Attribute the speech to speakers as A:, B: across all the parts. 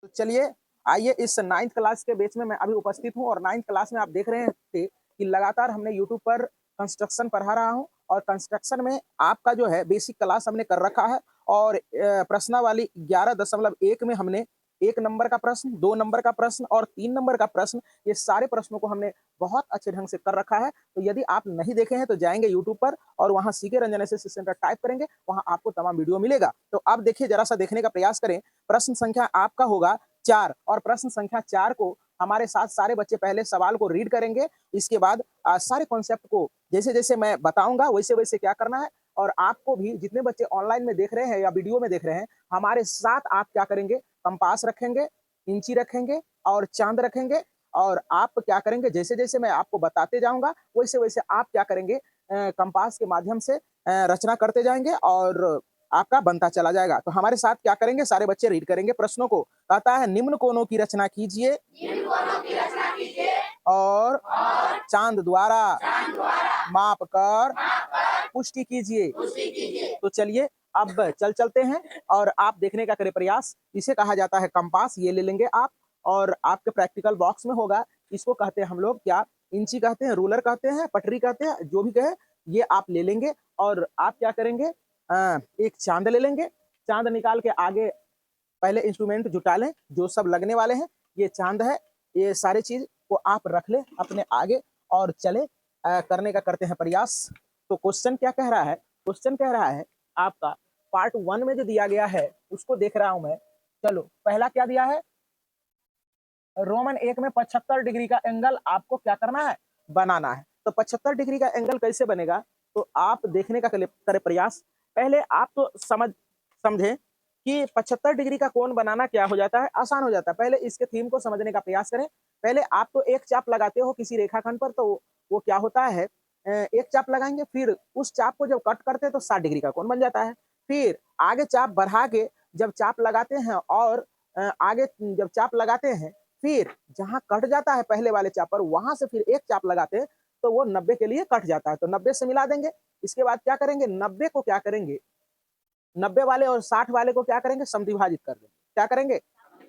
A: तो चलिए आइए इस 9th क्लास के बैच में मैं अभी उपस्थित हूँ और 9th क्लास में आप देख रहे थे कि लगातार हमने यूट्यूब पर कंस्ट्रक्शन पढ़ा रहा हूँ और कंस्ट्रक्शन में आपका जो है बेसिक क्लास हमने कर रखा है और प्रश्नावली 11.1 में हमने 1 नंबर का प्रश्न, 2 नंबर का प्रश्न और 3 नंबर का प्रश्न, ये सारे प्रश्नों को हमने बहुत अच्छे ढंग से कर रखा है। तो यदि आप नहीं देखे हैं तो जाएंगे यूट्यूब पर और वहां CK Ranjan SSC centre type करेंगे, वहां आपको तमाम वीडियो मिलेगा। तो आप देखिए, जरा सा देखने का प्रयास करें। प्रश्न संख्या आपका होगा 4 और प्रश्न संख्या 4 को हमारे साथ सारे बच्चे पहले सवाल को रीड करेंगे। इसके बाद सारे कॉन्सेप्ट को जैसे जैसे मैं बताऊंगा वैसे वैसे क्या करना है। और आपको भी, जितने बच्चे ऑनलाइन में देख रहे हैं या वीडियो में देख रहे हैं, हमारे साथ आप क्या करेंगे, कंपास रखेंगे, इंची रखेंगे और चांद रखेंगे। और आप क्या करेंगे, जैसे जैसे मैं आपको बताते जाऊंगा वैसे वैसे आप क्या करेंगे, कंपास के माध्यम से रचना करते जाएंगे और आपका बनता चला जाएगा। तो हमारे साथ क्या करेंगे, सारे बच्चे रीड करेंगे प्रश्नों को। कहता है, निम्न कोणों की रचना कीजिए और चांद द्वारा माप कर पुष्टि कीजिए। तो चलिए अब चलते हैं और आप देखने का करें प्रयास। इसे कहा जाता है कंपास, ये ले लेंगे आप और आपके प्रैक्टिकल बॉक्स में होगा। इसको कहते हैं हम लोग क्या, इंची कहते हैं, रूलर कहते हैं, पटरी कहते हैं, जो भी कहे ये आप ले लेंगे। और आप क्या करेंगे, एक चांद ले लेंगे। चांद निकाल के आगे पहले इंस्ट्रूमेंट जुटा लें जो सब लगने वाले हैं। ये चांद है, ये सारी चीज को आप रख ले अपने आगे और चले करने का करते हैं प्रयास। तो क्वेश्चन क्या कह रहा है, क्वेश्चन कह रहा है आपका पार्ट 1 में जो दिया गया है उसको देख रहा हूं मैं। चलो, पहला क्या दिया है, रोमन 1 में 75 डिग्री का एंगल आपको क्या करना है, बनाना है। तो 75 डिग्री का एंगल कैसे बनेगा, तो आप देखने का करें प्रयास। पहले आप तो समझे कि 75 डिग्री का कोण बनाना क्या हो जाता है, आसान हो जाता है। पहले इसके थीम को समझने का प्रयास करें। पहले आप तो एक चाप लगाते हो किसी रेखाखंड पर, तो वो क्या होता है, एक चाप लगाएंगे, फिर उस चाप को जब कट करते हैं तो 60 डिग्री का कोण बन जाता है। फिर आगे चाप बढ़ा के जब चाप लगाते हैं और आगे जब चाप लगाते हैं, फिर जहां कट जाता है पहले वाले चाप पर, वहां से फिर एक चाप लगाते हैं तो वो 90 के लिए कट जाता है, तो 90 से मिला देंगे। इसके बाद क्या करेंगे, 90 को क्या करेंगे, 90 वाले और 60 वाले को क्या करेंगे, समद्विभाजित कर देंगे। क्या करेंगे,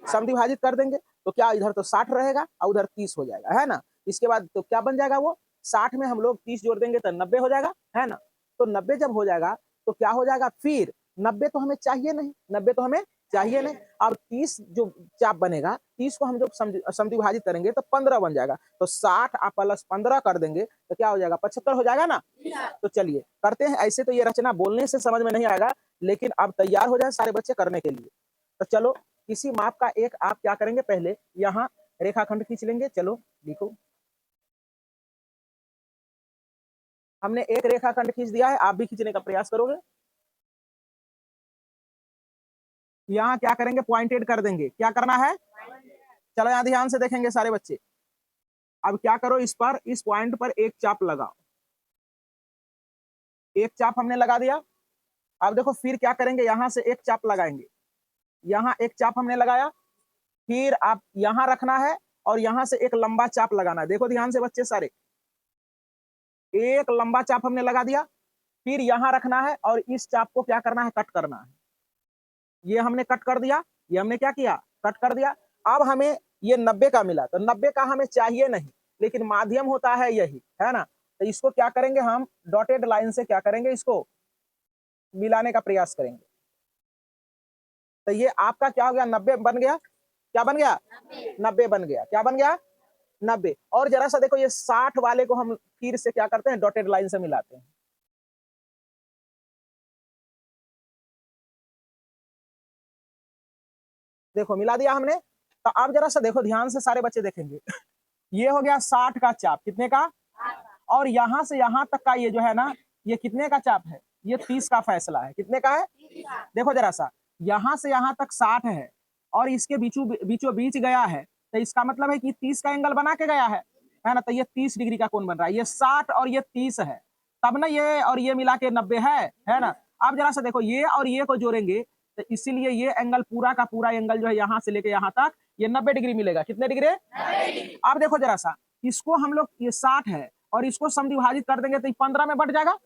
A: समद्विभाजित कर देंगे। तो क्या, इधर तो 60 रहेगा और उधर 30 हो जाएगा, है ना। इसके बाद तो क्या बन जाएगा, वो 60 में हम लोग 30 जोड़ देंगे तो 90 हो जाएगा, है ना। तो 90 जब हो जाएगा तो क्या हो जाएगा, फिर 90 तो हमें चाहिए नहीं, 90 तो हमें चाहिए नहीं। अब 30 जो चाप बनेगा, 30 को हम जब समद्विभाजित करेंगे तो 15 बन जाएगा। तो 60 आप प्लस 15 कर देंगे तो क्या हो जाएगा, 75 हो जाएगा ना। तो चलिए करते हैं। ऐसे तो ये रचना बोलने से समझ में नहीं आएगा, लेकिन अब तैयार हो जाए सारे बच्चे करने के लिए। तो चलो, किसी माप का एक आप क्या करेंगे, पहले यहाँ रेखाखंड खींच लेंगे। चलो लिखो, हमने एक रेखाखंड खींच दिया है, आप भी खींचने का प्रयास करोगे। यहाँ क्या करेंगे, पॉइंटेड कर देंगे। क्या करना है, चलो यहाँ ध्यान से देखेंगे सारे बच्चे। अब क्या करो, इस पर, इस पॉइंट पर एक चाप लगाओ। एक चाप हमने लगा दिया। अब देखो फिर क्या करेंगे, यहां से एक चाप लगाएंगे। यहाँ एक चाप हमने लगाया, फिर आप यहाँ रखना है और यहाँ से एक लंबा चाप लगाना है। देखो ध्यान से बच्चे सारे, एक लंबा चाप हमने लगा दिया, फिर यहाँ रखना है और इस चाप को क्या करना है, कट करना है। ये हमने कट कर दिया, ये हमने क्या किया, कट कर दिया। अब हमें ये 90 का मिला, तो 90 का हमें चाहिए नहीं, लेकिन माध्यम होता है यही, है ना। तो इसको क्या करेंगे, हम डॉटेड लाइन से क्या करेंगे, इसको मिलाने का प्रयास करेंगे। तो ये आपका क्या हो गया, 90 बन गया। क्या बन गया, 90 बन गया। क्या बन गया, 90। और जरा सा देखो, ये 60 वाले को हम फिर से क्या करते हैं, डॉटेड लाइन से मिलाते हैं। देखो मिला दिया हमने। तो अब जरा सा देखो ध्यान से, सारे बच्चे देखेंगे। ये हो गया 60 का चाप, कितने का, और यहां से यहां तक का ये जो है ना, ये कितने का चाप है, ये 30 का फैसला है। कितने का है, देखो जरा सा, यहां से यहां तक 60 है और इसके बीचों बीच गया है, तो इसका मतलब है कि 30 का एंगल बना के गया है ना। तो ये 30 डिग्री का कोण बन रहा है। ये 60 और ये 30 है, तब ना ये और ये मिला के 90 है ना। अब जरा सा देखो, ये और ये को जोड़ेंगे तो इसीलिए ये एंगल पूरा का पूरा एंगल जो है यहाँ से लेके यहाँ तक, ये 90 डिग्री मिलेगा। कितने डिग्री, 90 डिग्री। अब देखो जरा सा, इसको हम लोग, ये 60 है और इसको समद्विभाजित कर देंगे तो 15 में बढ़ जाएगा।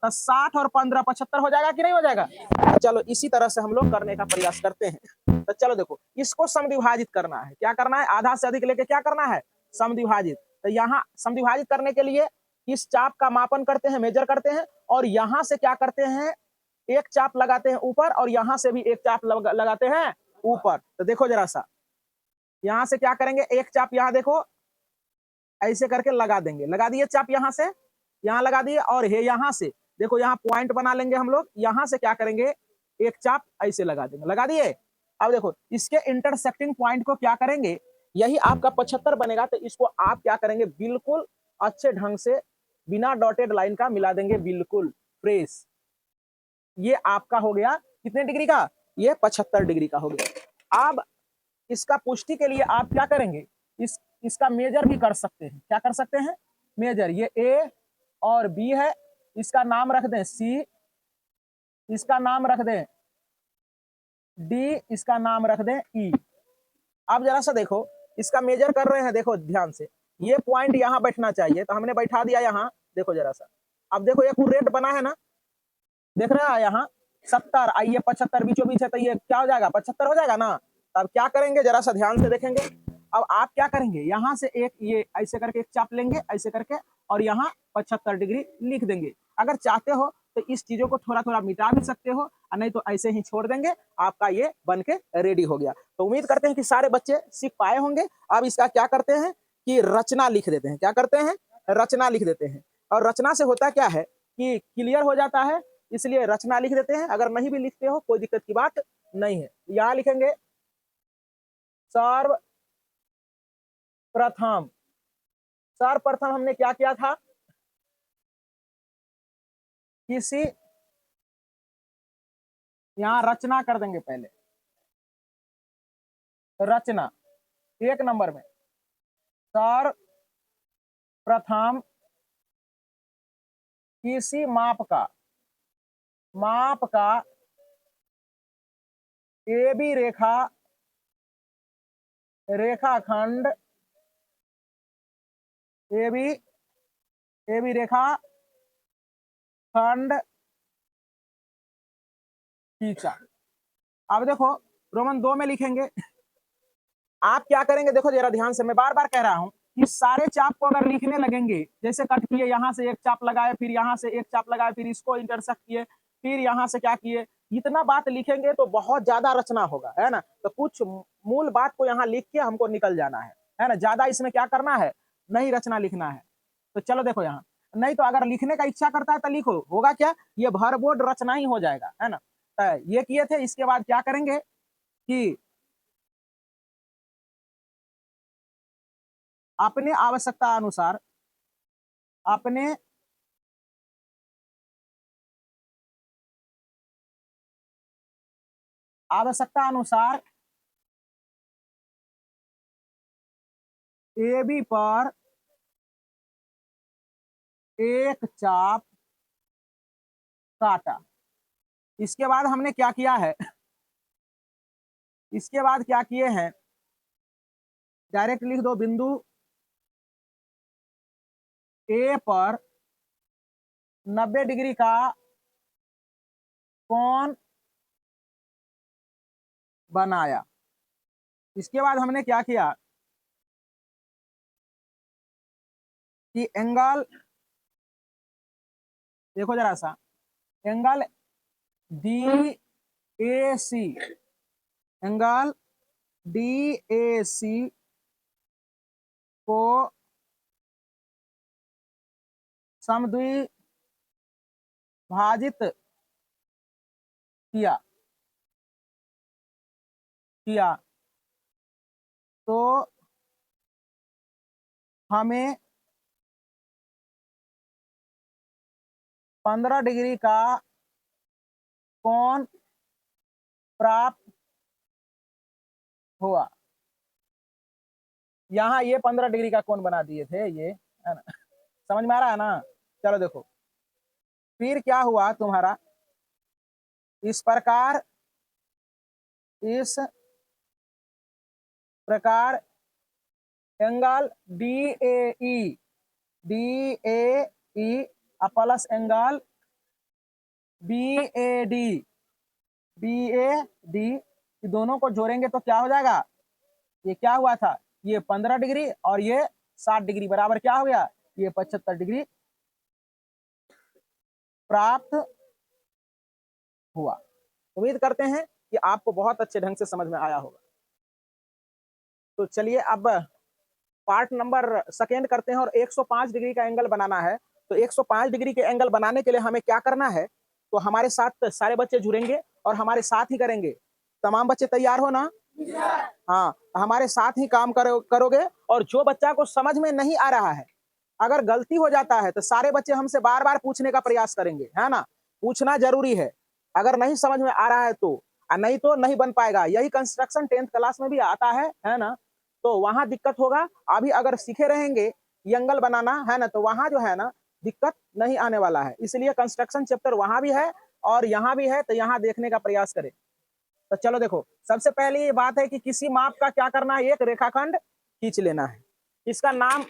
A: तो 60 और 15 75 हो जाएगा कि नहीं हो जाएगा। तो चलो इसी तरह से हम लोग करने का प्रयास करते हैं। तो चलो देखो, इसको समद्विभाजित करना है। क्या करना है, आधा से अधिक लेके क्या करना है, समद्विभाजित। तो यहाँ समद्विभाजित करने के लिए इस चाप का मापन करते हैं, मेजर करते हैं, और यहाँ से क्या करते हैं, एक चाप लगाते हैं ऊपर, और यहाँ से भी एक चाप लगाते हैं ऊपर। तो देखो जरा सा, यहाँ से क्या करेंगे, एक चाप यहाँ देखो ऐसे करके लगा देंगे, लगा दिए चाप, यहाँ से यहाँ लगा दिए, और ये यहाँ से देखो, यहाँ पॉइंट बना लेंगे हम लोग, यहाँ से क्या करेंगे, एक चाप ऐसे लगा देंगे, लगा दिए। अब देखो इसके इंटरसेक्टिंग पॉइंट को क्या करेंगे, यही आपका 75 बनेगा। तो इसको आप क्या करेंगे, बिल्कुल अच्छे ढंग से बिना डॉटेड लाइन का मिला देंगे, बिल्कुल फ्रेश। ये आपका हो गया कितने डिग्री का, ये 75 डिग्री का हो गया। अब इसका पुष्टि के लिए आप क्या करेंगे, इसका मेजर भी कर सकते हैं। क्या कर सकते हैं, मेजर। ये ए और बी है, इसका नाम रख दें सी, इसका नाम रख दें डी, इसका नाम रख दें ई। अब जरा सा देखो, इसका मेजर कर रहे हैं, देखो ध्यान से, ये पॉइंट यहाँ बैठना चाहिए, तो हमने बैठा दिया यहाँ, देखो जरा सा। अब देखो एक रेड बना है ना, देख रहा है यहाँ 70, आइए 75 बीचों बीच है, तो ये क्या हो जाएगा, 75 हो जाएगा ना। अब क्या करेंगे, जरा सा ध्यान से देखेंगे। अब आप क्या करेंगे, यहाँ से एक ये ऐसे करके एक चाप लेंगे ऐसे करके, और यहाँ 75 डिग्री लिख देंगे। अगर चाहते हो तो इस चीजों को थोड़ा थोड़ा मिटा भी सकते हो, और नहीं तो ऐसे ही छोड़ देंगे, आपका ये बन के रेडी हो गया। तो उम्मीद करते हैं कि सारे बच्चे सीख पाए होंगे। अब इसका क्या करते हैं कि रचना लिख देते हैं। क्या करते हैं, रचना लिख देते हैं। और रचना से होता क्या है कि क्लियर हो जाता है, इसलिए रचना लिख देते हैं। अगर नहीं भी लिखते हो कोई दिक्कत की बात नहीं है। यहां लिखेंगे सर्वप्रथम। सर्वप्रथम हमने क्या किया था, किसी, यहां रचना कर देंगे पहले, रचना 1 नंबर में, सर्वप्रथम किसी माप का ए बी रेखाखंड, ए बी रेखा खंड खींचा। अब देखो रोमन 2 में लिखेंगे। आप क्या करेंगे, देखो जरा ध्यान से, मैं बार बार कह रहा हूं कि सारे चाप को अगर लिखने लगेंगे, जैसे कट किए, यहां से एक चाप लगाए, फिर यहां से एक चाप लगाए, फिर इसको इंटरसेक्ट किए, फिर यहां से क्या किए, इतना बात लिखेंगे तो बहुत ज्यादा रचना होगा, है ना। तो कुछ मूल बात को यहाँ लिख के हमको निकल जाना है ना। ज्यादा इसमें क्या करना है, नहीं रचना लिखना है। तो चलो देखो यहाँ, नहीं तो अगर लिखने का इच्छा करता है तो लिखो, होगा क्या, ये भर बोर्ड रचना ही हो जाएगा, है ना। तो ये किए थे, इसके बाद क्या करेंगे कि अपने आवश्यकता अनुसार, अपने आवश्यकता अनुसार ए बी पर एक चाप काटा। इसके बाद हमने क्या किया है, इसके बाद क्या किए हैं, डायरेक्ट लिख दो, बिंदु ए पर 90 डिग्री का कोण बनाया। इसके बाद हमने क्या किया कि एंगल, देखो जरा सा, angle D A C, angle D A C को समद्विभाजित किया तो हमें 15 डिग्री का कोण प्राप्त हुआ। यहाँ ये 15 डिग्री का कोण बना दिए थे, ये है ना, समझ में आ रहा है ना। चलो देखो फिर क्या हुआ तुम्हारा, इस प्रकार एंगल डी ए E plus angle BAD, BAD दोनों को जोड़ेंगे तो क्या हो जाएगा, ये क्या हुआ था, ये 15 डिग्री और ये 60 डिग्री बराबर क्या हो गया, ये 75 डिग्री प्राप्त हुआ। उम्मीद करते हैं कि आपको बहुत अच्छे ढंग से समझ में आया होगा। तो चलिए अब पार्ट नंबर सेकेंड करते हैं और 105 डिग्री का एंगल बनाना है। तो 105 डिग्री के एंगल बनाने के लिए हमें क्या करना है, तो हमारे साथ सारे बच्चे जुड़ेंगे और हमारे साथ ही करेंगे। तमाम बच्चे तैयार हो ना? हाँ, हमारे साथ ही काम करोगे और जो बच्चा को समझ में नहीं आ रहा है, अगर गलती हो जाता है तो सारे बच्चे हमसे बार बार पूछने का प्रयास करेंगे, है ना? पूछना जरूरी है, अगर नहीं समझ में आ रहा है तो, नहीं तो नहीं बन पाएगा। यही कंस्ट्रक्शन 10th क्लास में भी आता है ना? तो वहां दिक्कत होगा। अभी अगर सीखे रहेंगे एंगल बनाना, है ना, तो वहां जो है ना दिक्कत नहीं आने वाला है। इसलिए कंस्ट्रक्शन चैप्टर वहां भी है और यहाँ भी है, तो यहाँ देखने का प्रयास करें। तो चलो देखो, सबसे पहले ये बात है कि किसी माप का क्या करना है, एक रेखाखंड खींच लेना है। इसका नाम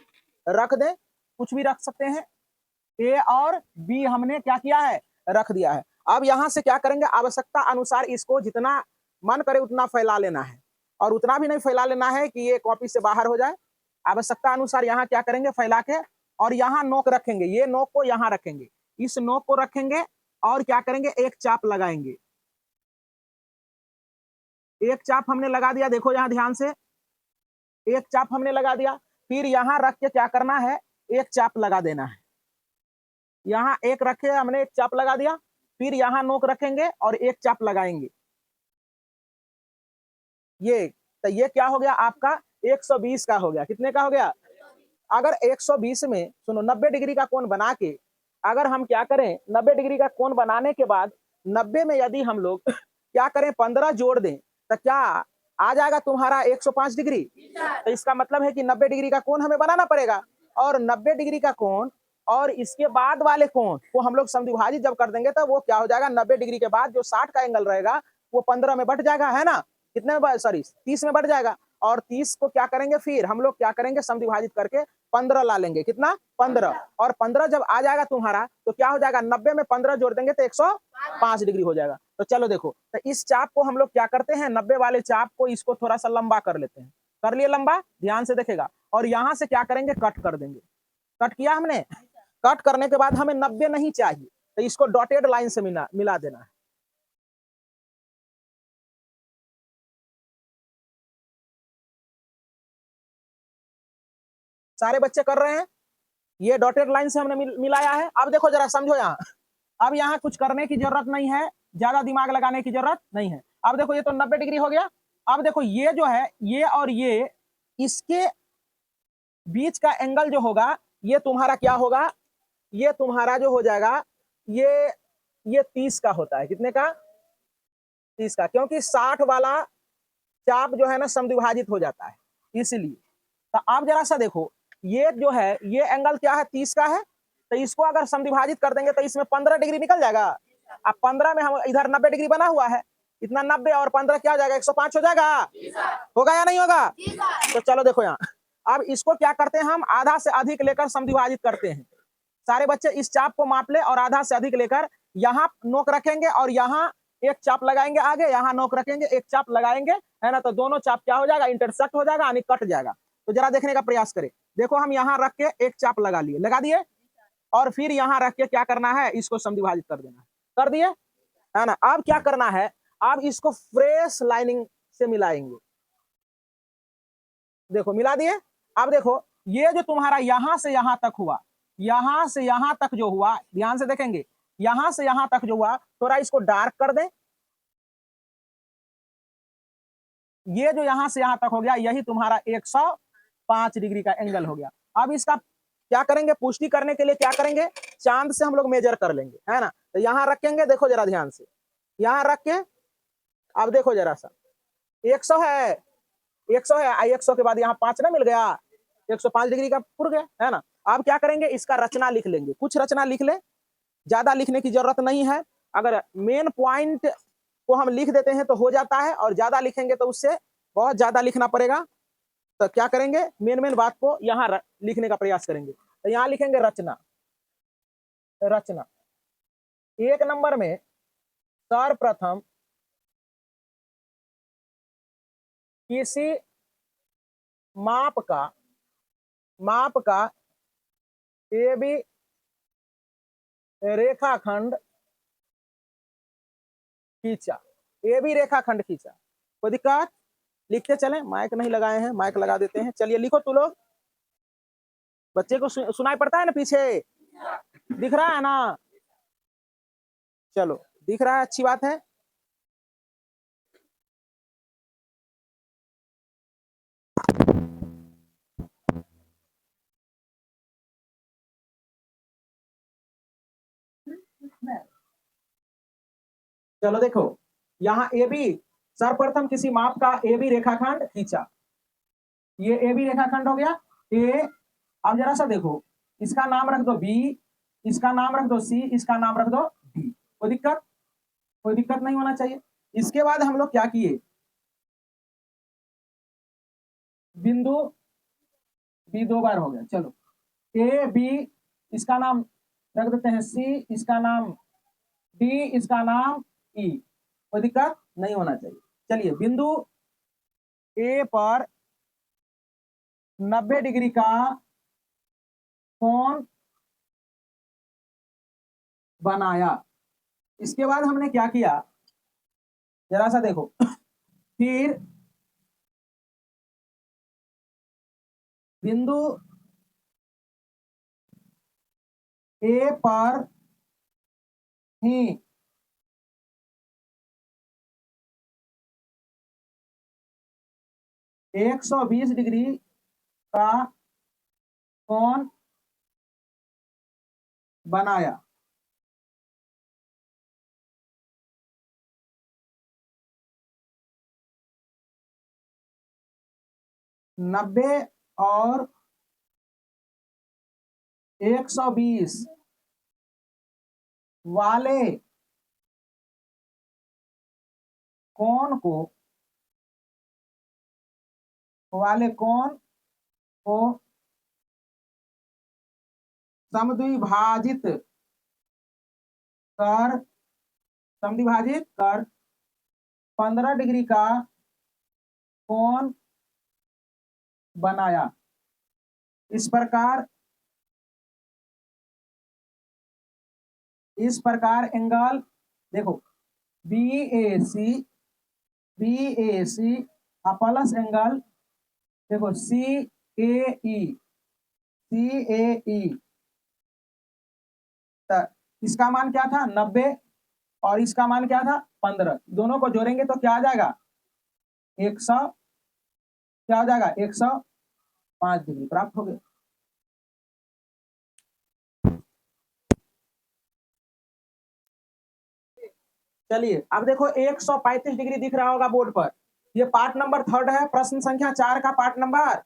A: रख दें, कुछ भी रख सकते हैं। ए और बी हमने क्या किया है, रख दिया है। अब यहां से क्या करेंगे, आवश्यकता अनुसार इसको जितना मन करे उतना फैला लेना है और उतना भी नहीं फैला लेना है कि ये कॉपी से बाहर हो जाए। आवश्यकता अनुसार यहाँ क्या करेंगे, फैला के, और यहाँ नोक रखेंगे, ये नोक को यहाँ रखेंगे, इस नोक को रखेंगे और क्या करेंगे, एक चाप लगाएंगे। एक चाप हमने लगा दिया, देखो यहाँ ध्यान से, एक चाप हमने लगा दिया। फिर यहाँ रख के क्या करना है, एक चाप लगा देना है। यहाँ एक रखे, हमने एक चाप लगा दिया, फिर यहाँ नोक रखेंगे और एक चाप लगाएंगे। ये तो ये क्या हो गया आपका 120 का हो गया। कितने का हो गया? अगर 120 में सुनो 90 डिग्री का कोण बना के, अगर हम क्या करें 90 डिग्री का कोण बनाने के बाद 90 में यदि हम लोग क्या करें 15 जोड़ दें, तो क्या आ जाएगा तुम्हारा 105 डिग्री। तो इसका मतलब है कि 90 डिग्री का कोण हमें बनाना पड़ेगा, और 90 डिग्री का कोण और इसके बाद वाले कोण को हम लोग समद्विभाजित जब कर देंगे तो वो क्या हो जाएगा, 90 डिग्री के बाद जो 60 का एंगल रहेगा वो 15 में बढ़ जाएगा, है ना? कितने में, सॉरी 30 में बढ़ जाएगा। और 30 को क्या करेंगे, फिर हम लोग क्या करेंगे, समद्विभाजित करके 15 ला लेंगे। कितना? 15। और 15 जब आ जाएगा तुम्हारा तो क्या हो जाएगा, 90 में 15 जोड़ देंगे तो 105 डिग्री हो जाएगा। तो चलो देखो, तो इस चाप को हम लोग क्या करते हैं, 90 वाले चाप को इसको थोड़ा सा लंबा कर लेते हैं। कर लिए लंबा, ध्यान से देखेगा, और यहां से क्या करेंगे, कट कर देंगे। कट किया हमने, कट करने के बाद हमें 90 नहीं चाहिए, तो इसको डॉटेड लाइन से मिला देना है। सारे बच्चे कर रहे हैं, ये डॉटेड लाइन से हमने मिलाया है। अब देखो जरा समझो यहाँ, अब यहाँ कुछ करने की जरूरत नहीं है, ज्यादा दिमाग लगाने की जरूरत नहीं है। अब देखो ये तो 90 डिग्री हो गया। अब देखो ये जो है, ये और ये, इसके बीच का एंगल जो होगा ये तुम्हारा क्या होगा, ये तुम्हारा जो हो जाएगा, ये 30 का होता है। कितने का? 30 का, क्योंकि 60 वाला चाप जो है ना समद्विभाजित हो जाता है, इसलिए। तो आप जरा सा देखो, ये जो है ये एंगल क्या है, 30 का है, तो इसको अगर समद्विभाजित कर देंगे तो इसमें 15 डिग्री निकल जाएगा। अब 15 में हम इधर 90 डिग्री बना हुआ है, इतना 90 और 15 क्या हो जाएगा, 105 हो जाएगा। होगा या नहीं होगा? तो चलो देखो यहाँ, अब इसको क्या करते हैं, हम आधा से अधिक लेकर समद्विभाजित करते हैं। सारे बच्चे इस चाप को माप ले और आधा से अधिक लेकर यहाँ नोक रखेंगे और यहाँ एक चाप लगाएंगे आगे, यहाँ नोक रखेंगे, एक चाप लगाएंगे, है ना, तो दोनों चाप क्या हो जाएगा, इंटरसेक्ट हो जाएगा, यानी कट जाएगा। तो जरा देखने का प्रयास करें। देखो हम यहाँ रख के एक चाप लगा लिए, लगा दिए, और फिर यहाँ रख के क्या करना है, इसको समद्विभाजित कर देना है। कर दिए, है ना? अब क्या करना है, अब इसको फ्रेश लाइनिंग से मिलाएंगे। देखो मिला दिए। अब देखो ये जो तुम्हारा यहां से यहां तक हुआ, यहां से यहां तक जो हुआ, ध्यान से देखेंगे, यहां से यहां तक जो हुआ, थोड़ा इसको डार्क कर दें। ये जो यहां से यहां तक हो गया, यही तुम्हारा 105 डिग्री का एंगल हो गया। अब इसका क्या करेंगे, पुष्टि करने के लिए क्या करेंगे, चांद से हम लोग मेजर कर लेंगे, है ना? तो यहां रखेंगे, देखो जरा ध्यान से, यहां रख के अब देखो जरा सा, 100 है, 100 है, 100 के बाद यहाँ 5 ना मिल गया, 105 डिग्री का पुर गया, है ना? अब क्या करेंगे, इसका रचना लिख लेंगे, कुछ रचना लिख ले, ज्यादा लिखने की जरूरत नहीं है। अगर मेन पॉइंट को हम लिख देते हैं तो हो जाता है, और ज्यादा लिखेंगे तो उससे बहुत ज्यादा लिखना पड़ेगा। तो क्या करेंगे, मेन मेन बात को यहाँ लिखने का प्रयास करेंगे। तो यहाँ लिखेंगे रचना, रचना, एक नंबर में सर्वप्रथम किसी माप का ए बी रेखाखंड खींचा, ए बी रेखाखंड खींचा। कोई दिक्कत? लिखते चलें, माइक नहीं लगाए हैं, माइक लगा देते हैं। चलिए लिखो तू लोग। बच्चे को सुनाई पड़ता है ना पीछे? दिख रहा है ना? चलो, दिख रहा है, अच्छी बात है। चलो देखो, यहाँ ए बी, सर्वप्रथम किसी माप का ए बी रेखाखंड खींचा। ये ए बी रेखाखंड हो गया ए। अब जरा सा देखो, इसका नाम रख दो बी, इसका नाम रख दो सी, इसका नाम रख दो डी। कोई दिक्कत? कोई दिक्कत नहीं होना चाहिए। इसके बाद हम लोग क्या किए, बिंदु बी दो बार हो गया। चलो ए बी, इसका नाम रख देते हैं सी, इसका नाम डी, इसका नाम ई। कोई दिक्कत नहीं होना चाहिए। चलिए, बिंदु ए पर 90 डिग्री का कोण बनाया। इसके बाद हमने क्या किया, जरा सा देखो, फिर बिंदु ए पर ही 120 डिग्री का कोण बनाया। नब्बे और 120 वाले कोण को समद्विभाजित कर 15 डिग्री का कोण बनाया। इस प्रकार एंगल देखो बी ए सी प्लस एंगल देखो सी ए ई, इसका मान क्या था 90 और इसका मान क्या था 15। दोनों को जोड़ेंगे तो क्या आ जाएगा 100, क्या हो जाएगा 105 डिग्री प्राप्त हो गया। चलिए अब देखो 135 डिग्री दिख रहा होगा बोर्ड पर। ये पार्ट नंबर 3 है, प्रश्न संख्या 4 का पार्ट नंबर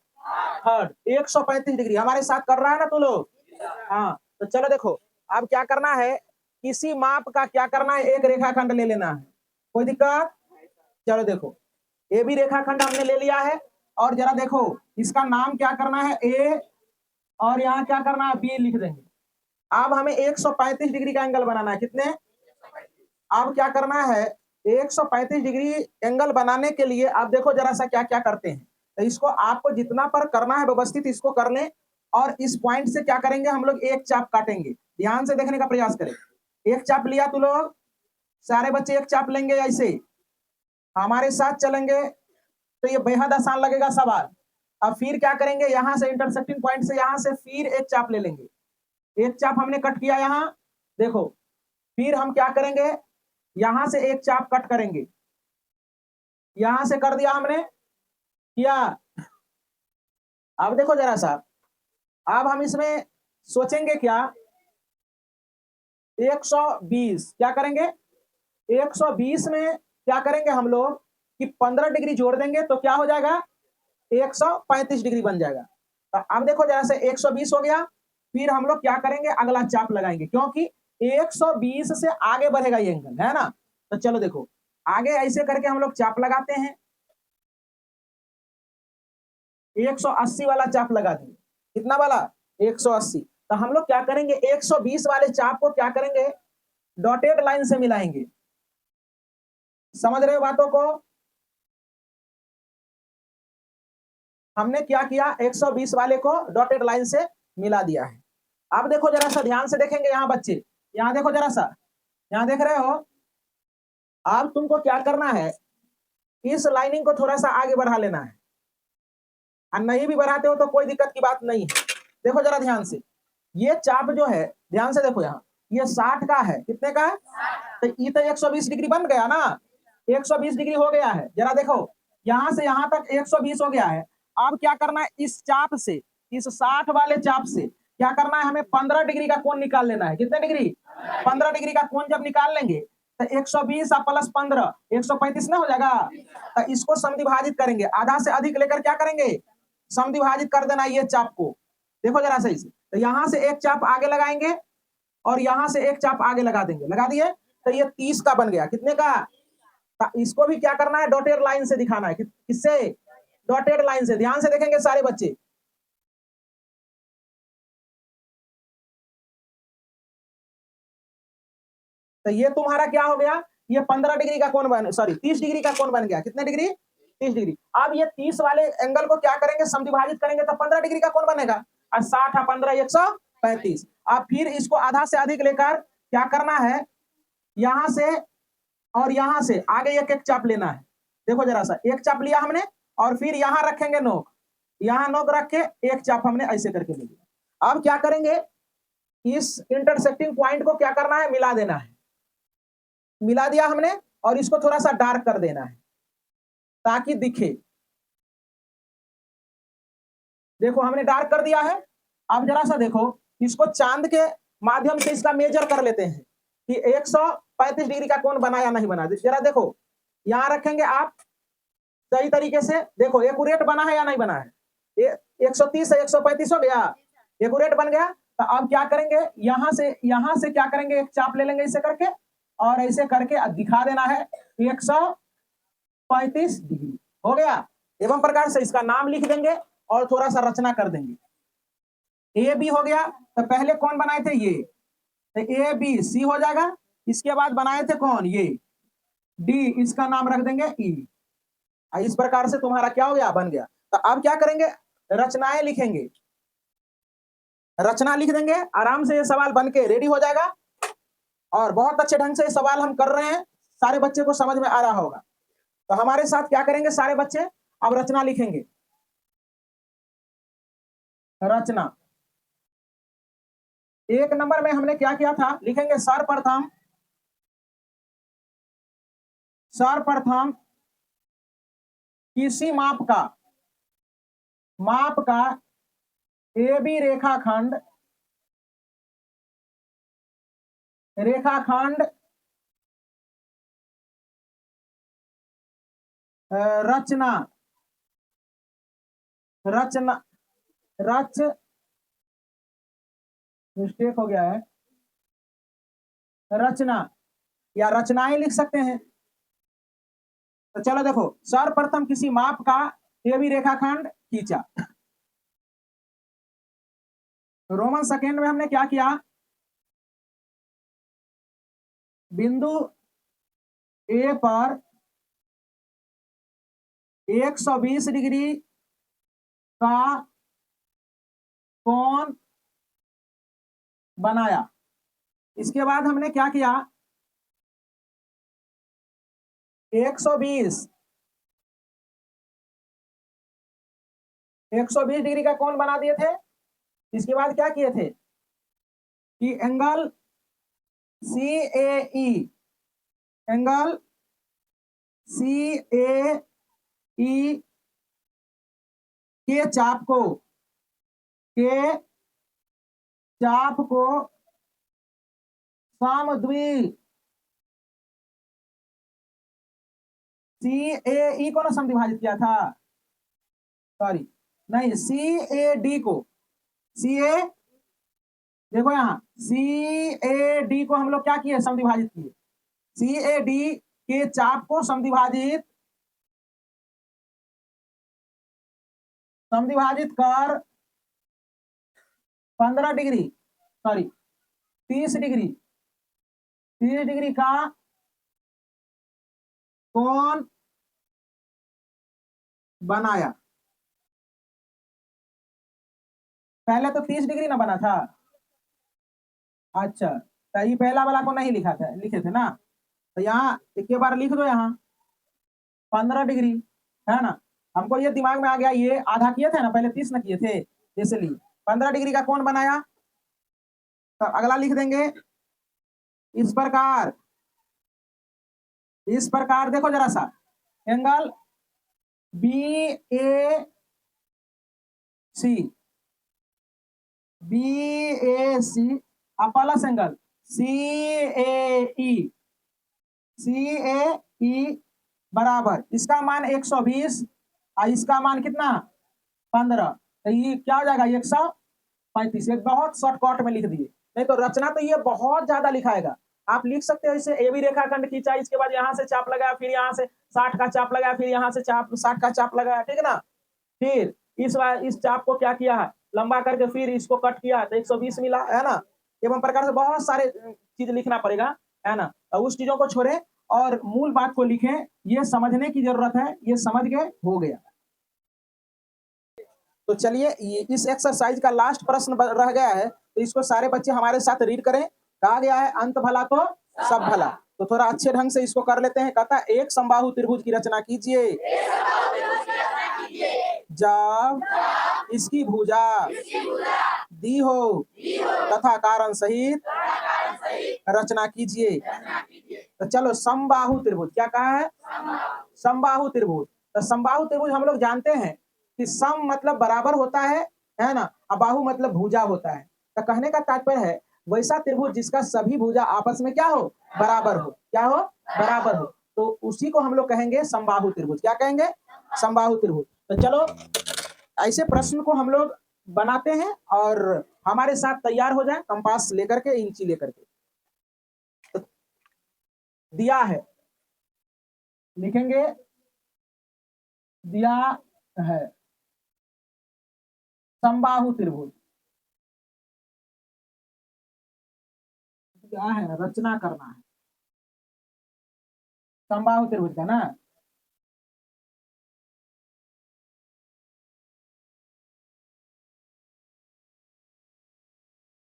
A: 3। 135 डिग्री हमारे साथ कर रहा है ना तू लोग? हाँ, तो चलो देखो, अब क्या करना है, किसी माप का क्या करना है, एक रेखाखंड ले लेना है। कोई दिक्कत? चलो देखो, ए बी रेखाखंड हमने ले लिया है, और जरा देखो इसका नाम क्या करना है ए, और यहाँ क्या करना है बी लिख देंगे। अब हमें 135 डिग्री का एंगल बनाना है। कितने? अब क्या करना है, 135 डिग्री एंगल बनाने के लिए आप देखो जरा सा क्या क्या करते हैं। तो इसको आपको जितना पर करना है व्यवस्थित इसको कर लें, और इस पॉइंट से क्या करेंगे हम लोग एक चाप काटेंगे। ध्यान से देखने का प्रयास करें। एक चाप लिया तू लोग, सारे बच्चे एक चाप लेंगे, ऐसे हमारे साथ चलेंगे तो ये बेहद आसान लगेगा सवाल। अब फिर क्या करेंगे, यहां से इंटरसेक्टिंग पॉइंट से यहां से फिर एक चाप ले लेंगे। एक चाप हमने कट किया यहां देखो, फिर हम क्या करेंगे, यहां से एक चाप कट करेंगे, यहां से कर दिया हमने किया। अब देखो जरा सा, अब हम इसमें सोचेंगे क्या, 120 क्या करेंगे, 120 में क्या करेंगे हम लोग कि 15 डिग्री जोड़ देंगे तो क्या हो जाएगा 135 डिग्री बन जाएगा। तो अब देखो जरा से 120 हो गया, फिर हम लोग क्या करेंगे अगला चाप लगाएंगे, क्योंकि 120 से आगे बढ़ेगा ये एंगल, है ना। तो चलो देखो, आगे ऐसे करके हम लोग चाप लगाते हैं, 180 वाला चाप लगा देंगे। कितना वाला? 180। तो हम लोग क्या करेंगे 120 वाले चाप को क्या करेंगे, डॉटेड लाइन से मिलाएंगे। समझ रहे हो बातों को? हमने क्या किया, 120 वाले को डॉटेड लाइन से मिला दिया है। अब देखो जरा सा ध्यान से देखेंगे यहाँ बच्चे, यहाँ देखो जरा सा, यहाँ देख रहे हो? अब तुमको क्या करना है, इस लाइनिंग को थोड़ा सा आगे बढ़ा लेना है, और नहीं भी बढ़ाते हो तो कोई दिक्कत की बात नहीं है। देखो जरा ध्यान से, ये चाप जो है, ध्यान से देखो, यहाँ ये 60 का है, कितने का है? तो ये तो 120 डिग्री बन गया ना, 120 डिग्री हो गया है। जरा देखो, यहाँ से यहाँ तक 120 हो गया है। अब क्या करना है, इस चाप से, इस 60 वाले चाप से क्या करना है, हमें 15 डिग्री का कोण निकाल लेना है। कितने डिग्री? 15 डिग्री का कोण जब निकाल लेंगे तो 120 प्लस 15 135 ना हो जाएगा। तो इसको समद्विभाजित करेंगे, आधा से अधिक लेकर क्या करेंगे, समद्विभाजित कर देना ये चाप को। देखो जरा सही से, तो यहाँ से एक चाप आगे लगाएंगे और यहाँ से एक चाप आगे लगा देंगे, लगा दिए तो ये 30 का बन गया। कितने का? तो इसको भी क्या करना है, डॉटेड लाइन से दिखाना है। किससे? डॉटेड लाइन से। ध्यान से देखेंगे सारे बच्चे, तो ये तुम्हारा क्या हो गया, ये 15 डिग्री का कोण बन, सॉरी 30 डिग्री का कोण बन गया। कितने डिग्री? 30 डिग्री। अब ये 30 वाले एंगल को क्या करेंगे, समद्विभाजित करेंगे तो 15 डिग्री का कोण बनेगा, और 60 और 15 135। अब फिर इसको आधा से अधिक लेकर क्या करना है, यहां से और यहां से आगे एक एक चाप लेना है। देखो जरा सा, एक चाप लिया हमने और फिर यहां रखेंगे नोक, यहां नोक रख के एक चाप हमने ऐसे करके ले लिया। अब क्या करेंगे, इस इंटरसेक्टिंग पॉइंट को क्या करना है, मिला देना है। मिला दिया हमने और इसको थोड़ा सा डार्क कर देना है ताकि दिखे। देखो हमने डार्क कर दिया है। अब जरा सा देखो, इसको चांद के माध्यम से इसका मेजर कर लेते हैं कि 135 डिग्री का कोण बना या नहीं बना। जरा देखो, यहां रखेंगे आप सही तरीके से, देखो एक्यूरेट बना है या नहीं बना है, 130 से 135 हो गया, एक्यूरेट बन गया। तो अब क्या करेंगे, यहां से क्या करेंगे, एक चाप ले लेंगे ऐसे करके और ऐसे करके दिखा देना है 135 डिग्री हो गया। एवं प्रकार से इसका नाम लिख देंगे और थोड़ा सा रचना कर देंगे। ए बी हो गया, तो पहले कौन बनाए थे, ये, तो ए बी सी हो जाएगा। इसके बाद बनाए थे कौन, ये डी, इसका नाम रख देंगे ई। इस प्रकार से तुम्हारा क्या हो गया, बन गया। तो अब क्या करेंगे, रचनाएं लिखेंगे, रचना लिख देंगे, आराम से ये सवाल बन के रेडी हो जाएगा। और बहुत अच्छे ढंग से ये सवाल हम कर रहे हैं, सारे बच्चे को समझ में आ रहा होगा। तो हमारे साथ क्या करेंगे सारे बच्चे, अब रचना लिखेंगे। रचना 1 नंबर में हमने क्या किया था, लिखेंगे सर्वप्रथम किसी माप का ए बी रेखाखंड रचना मिस्टेक हो गया है, रचना या रचनाएं लिख सकते हैं। तो चलो देखो, सर्वप्रथम किसी माप का ए बी रेखाखंड खींचा। रोमन सेकेंड में हमने क्या किया, बिंदु ए पर 120 डिग्री का कोण बनाया। इसके बाद हमने क्या किया, 120 डिग्री का कोण बना दिए थे। इसके बाद क्या किए थे कि एंगल CAE के चाप को समद्वि CAE को ना समद्विभाजित किया था, सॉरी नहीं, CAD को, देखो यहाँ CAD को हम लोग क्या किए, समद्विभाजित किए। CAD के चाप को समद्विभाजित कर 15 डिग्री, सॉरी 30 डिग्री 30 डिग्री का कोण बनाया। पहले तो 30 डिग्री ना बना था। अच्छा, तो ये पहला वाला को नहीं लिखा था, लिखे थे ना, तो यहाँ एक बार लिख दो, यहाँ 15 डिग्री है ना। हमको ये दिमाग में आ गया, ये आधा किए थे ना पहले, 30 ना किए थे, इसलिए 15 डिग्री का कोण बनाया। तो अगला लिख देंगे इस प्रकार, इस प्रकार देखो जरा सा, एंगल बी ए सी, बी ए सी प्लस एंगल सी ए ई, सी ए ई बराबर, इसका मान 120 और इसका मान कितना 15, तो ये क्या हो जाएगा 135। एक बहुत शॉर्टकट में लिख दिए, नहीं तो रचना तो ये बहुत ज्यादा लिखाएगा। आप लिख सकते हो इसे, ए बी रेखाखंड खींचा, इसके बाद यहाँ से चाप लगाया, फिर यहाँ से 60 का चाप लगाया, फिर यहाँ से चाप 60 का चाप लगाया, ठीक है ना। फिर इस चाप को क्या किया है, लंबा करके फिर इसको कट किया तो 120 मिला, है ना। एवं प्रकार से बहुत सारे चीज लिखना पड़ेगा, है ना। उस चीजों को छोड़े और मूल बात को लिखें, ये समझने की जरूरत है, ये समझ गए हो गया। तो चलिए इस एक्सरसाइज का लास्ट प्रश्न रह गया है, तो इसको सारे बच्चे हमारे साथ रीड करें। कहा गया है अंत भला तो सब भला, तो थोड़ा अच्छे ढंग से इसको कर लेते हैं। कहता है एक समबाहु त्रिभुज की रचना कीजिए जब इसकी भुजा दी हो तथा कारण सहित रचना कीजिए। तो चलो समबाहु त्रिभुज, क्या कहा है, समबाहु त्रिभुज। तो समबाहु त्रिभुज हम लोग जानते हैं कि सम मतलब बराबर होता है ना, और बाहु मतलब भुजा होता है। तो कहने का तात्पर्य है वैसा त्रिभुज जिसका सभी भुजा आपस में क्या हो, बराबर हो, क्या हो, बराबर हो, तो उसी को हम लोग कहेंगे समबाहु त्रिभुज। क्या कहेंगे, समबाहु त्रिभुज। तो चलो ऐसे प्रश्न को हम लोग बनाते हैं और हमारे साथ तैयार हो जाए, कंपास लेकर के, इंची लेकर के। तो दिया है, लिखेंगे दिया है समबाहु त्रिभुज, क्या है, रचना करना है समबाहु त्रिभुज का ना।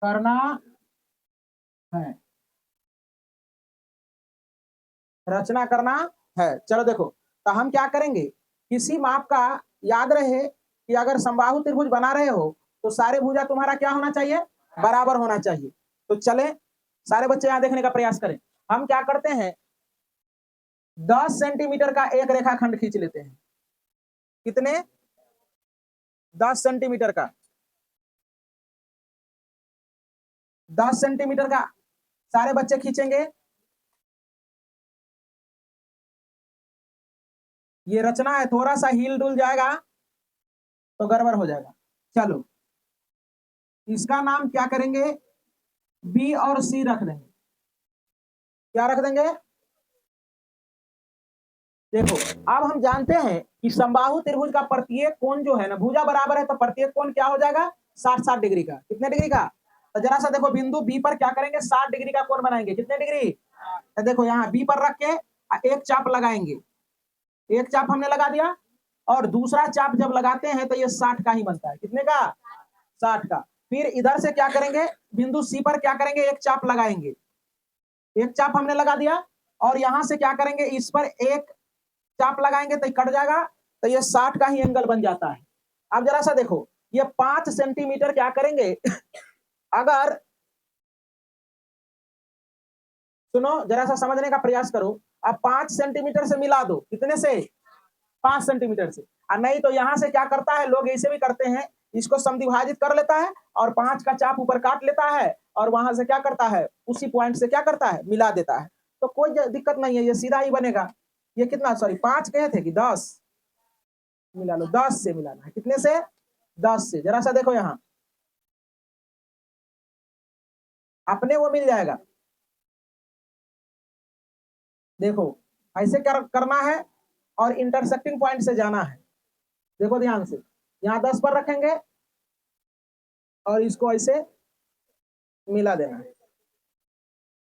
A: करना है, रचना करना है। चलो देखो, तो हम क्या करेंगे, किसी माप का याद रहे कि अगर समबाहु त्रिभुज बना रहे हो तो सारे भुजा तुम्हारा क्या होना चाहिए, बराबर होना चाहिए। तो चले सारे बच्चे यहां देखने का प्रयास करें। हम क्या करते हैं, 10 सेंटीमीटर का एक रेखाखंड खींच लेते हैं। कितने, 10 सेंटीमीटर का, 10 सेंटीमीटर का सारे बच्चे खींचेंगे। ये रचना है, थोड़ा सा हिल डुल जाएगा तो गड़बड़ हो जाएगा। चलो इसका नाम क्या करेंगे, बी और सी रख देंगे। क्या रख देंगे, देखो अब हम जानते हैं कि समबाहु त्रिभुज का प्रत्येक कोण जो है ना, भुजा बराबर है तो प्रत्येक कोण क्या हो जाएगा, 60-60 डिग्री का। कितने डिग्री का, तो जरा सा देखो बिंदु बी पर क्या करेंगे, 60 डिग्री का कोण बनाएंगे। कितने डिग्री, तो देखो यहाँ बी पर रख के एक चाप लगाएंगे, एक चाप हमने लगा दिया, और दूसरा चाप जब लगाते हैं तो ये 60 का ही बनता है। कितने का, 60 का। फिर इधर से क्या करेंगे, बिंदु सी पर क्या करेंगे, एक चाप लगाएंगे, एक चाप हमने लगा दिया, और यहां से क्या करेंगे, इस पर एक चाप लगाएंगे तो कट जाएगा, तो ये 60 का ही एंगल बन जाता है। अब जरा सा देखो, ये 5 सेंटीमीटर क्या करेंगे अगर, सुनो जरा सा समझने का प्रयास करो, अब 5 सेंटीमीटर से मिला दो, कितने से, 5 सेंटीमीटर से। और नहीं तो यहां से क्या करता है, लोग ऐसे भी करते हैं, इसको समद्विभाजित कर लेता है और 5 का चाप ऊपर काट लेता है, और वहां से क्या करता है, उसी पॉइंट से क्या करता है, मिला देता है। तो कोई दिक्कत नहीं है, ये सीधा ही बनेगा। ये कितना, सॉरी 5 कहे थे कि 10, मिला लो, 10 से मिलाना है। कितने से, 10 से। जरा सा देखो यहाँ, अपने वो मिल जाएगा। देखो ऐसे करना है और इंटरसेक्टिंग पॉइंट से जाना है। देखो ध्यान से, यहाँ 10 पर रखेंगे और इसको ऐसे मिला देना है।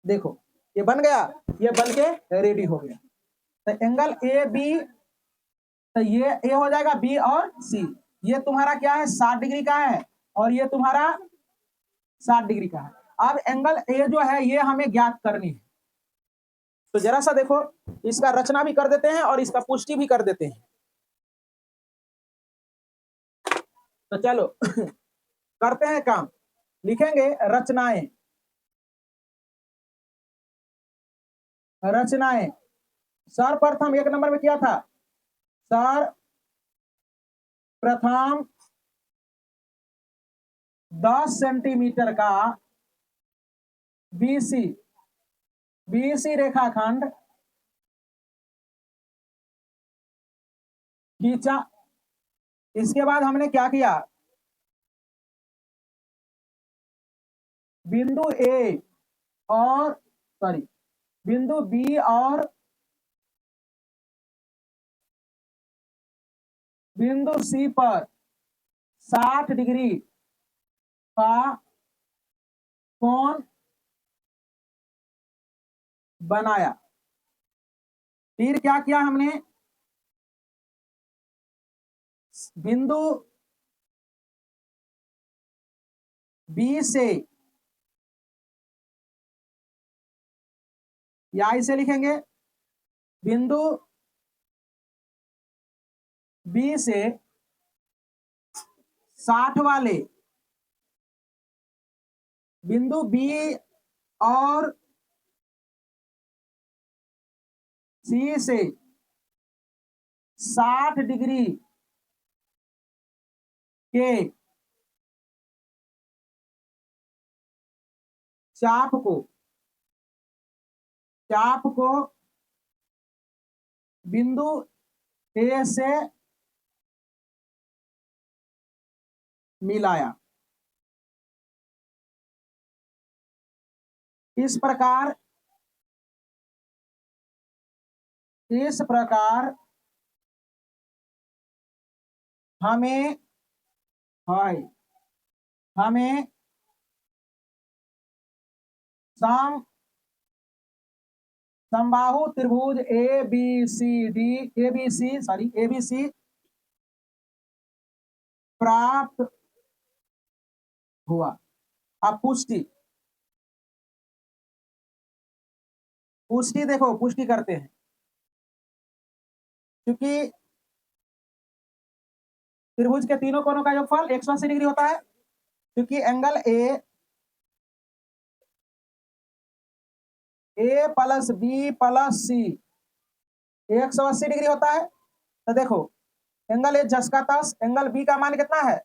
A: देखो ये बन गया, ये बन के रेडी हो गया। तो एंगल ए बी, तो ये ए हो जाएगा बी और सी। ये तुम्हारा क्या है 60 डिग्री का है और ये तुम्हारा 60 डिग्री का है। अब एंगल ए जो है ये हमें ज्ञात करनी है। तो जरा सा देखो, इसका रचना भी कर देते हैं और इसका पुष्टि भी कर देते हैं। तो चलो करते हैं काम। लिखेंगे रचनाएं, रचनाएं। सर्वप्रथम 1 नंबर में क्या था, सर्वप्रथम 10 सेंटीमीटर का बीसी रेखाखंड खींचा। इसके बाद हमने क्या किया, बिंदु ए और बिंदु बी और बिंदु सी पर 60 डिग्री का कोण बनाया। फिर क्या किया हमने, बिंदु बी से, या इसे लिखेंगे बिंदु बी से 60 वाले बिंदु बी और सी से 60 डिग्री के चाप को बिंदु ए से मिलाया। इस प्रकार हमें समबाहु त्रिभुज ए बी सी प्राप्त हुआ। अब पुष्टि देखो, पुष्टि करते हैं। क्योंकि त्रिभुज के तीनों कोणों का योगफल 180 डिग्री होता है, क्योंकि angle A plus B plus C 180 degree होता है। तो देखो एंगल ए जस का तस, एंगल बी का मान कितना है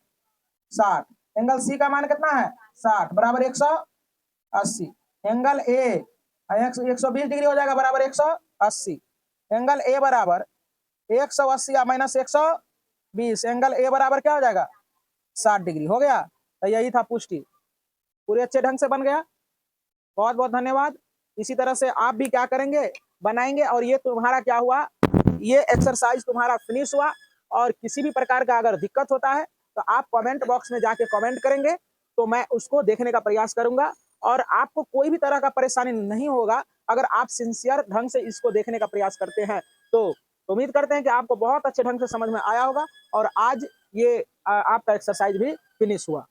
A: 60, एंगल सी का मान कितना है 60 बराबर 180। एंगल ए 120 डिग्री हो जाएगा बराबर 180। एंगल ए बराबर 180 या माइनस 120, एंगल ए बराबर क्या हो जाएगा 60 डिग्री हो गया। तो यही था पुष्टि, पूरे अच्छे ढंग से बन गया। बहुत बहुत धन्यवाद। इसी तरह से आप भी क्या करेंगे, बनाएंगे। और ये तुम्हारा क्या हुआ, ये एक्सरसाइज तुम्हारा फिनिश हुआ। और किसी भी प्रकार का अगर दिक्कत होता है तो आप कमेंट बॉक्स में जाके कमेंट करेंगे, तो मैं उसको देखने का प्रयास करूंगा। और आपको कोई भी तरह का परेशानी नहीं होगा अगर आप सिंसियर ढंग से इसको देखने का प्रयास करते हैं। तो उम्मीद करते हैं कि आपको बहुत अच्छे ढंग से समझ में आया होगा। और आज ये आपका एक्सरसाइज भी फिनिश हुआ।